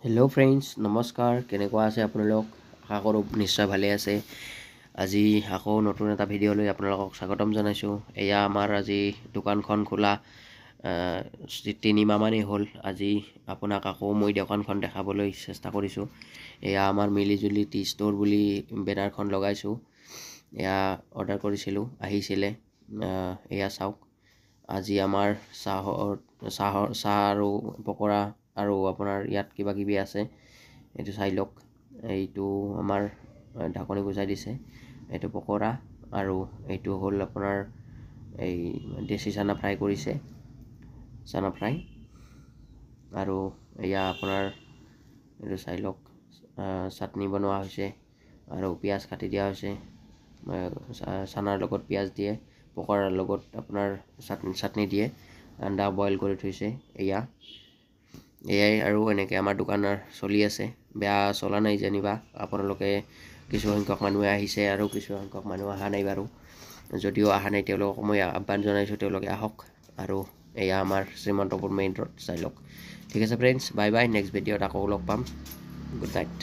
Hello' friends, নমস্কাৰ। কেনেকুৱা আছে আপোনালোক? আশা কৰোঁ নিশ্চয় ভালে আছে। আজি আকৌ নতুন এটা ভিডিঅ'লৈ আপোনালোকক স্বাগতম জনাইছোঁ। এয়া আমাৰ আজি দোকানখন খোলা 3 মাহমানেই হ'ল। আজি আপোনাক আকৌ মই দোকানখন দেখাবলৈ চেষ্টা কৰিছোঁ। এয়া আমাৰ মিলিজুলি টি ষ্ট'ৰ বুলি বেনাৰখন লগাইছোঁ। এয়া অৰ্ডাৰ কৰিছিলোঁ, আহিছিলে। এয়া চাওক, আজি আমাৰ চাহ আৰু পকৰা আৰু আপোনাৰ ইয়াত কিবা কিবি আছে, এইটো চাই লওক। এইটো আমাৰ ঢাকনি গুচাই দিছে, এইটো পকৰা আৰু এইটো হ'ল আপোনাৰ এই দেশী চানা ফ্ৰাই কৰিছে, চানা ফ্ৰাই। আৰু এয়া আপোনাৰ এইটো চাই লওক, চাটনি বনোৱা হৈছে আৰু পিঁয়াজ কাটি দিয়া হৈছে। চানাৰ লগত পিঁয়াজ দিয়ে, পকৰাৰ লগত আপোনাৰ চাটনি দিয়ে, আন্দা বইল কৰি থৈছে। এয়াই আৰু এনেকৈ আমাৰ দোকানৰ চলি আছে। বেয়া চলা নাই যেনিবা। আপোনালোকে কিছুসংখ্যক মানুহে আহিছে আৰু কিছুসংখ্যক মানুহ অহা নাই বাৰু। যদিও অহা নাই, তেওঁলোকক মই আহ্বান জনাইছোঁ, তেওঁলোকে আহক। আৰু এয়া আমাৰ শ্ৰীমন্তপুৰ মেইন ৰোড, চাই লওক। ঠিক আছে ফ্ৰেণ্ডছ, বাই বাই। নেক্সট ভিডিঅ'ত আকৌ লগ পাম। Good night.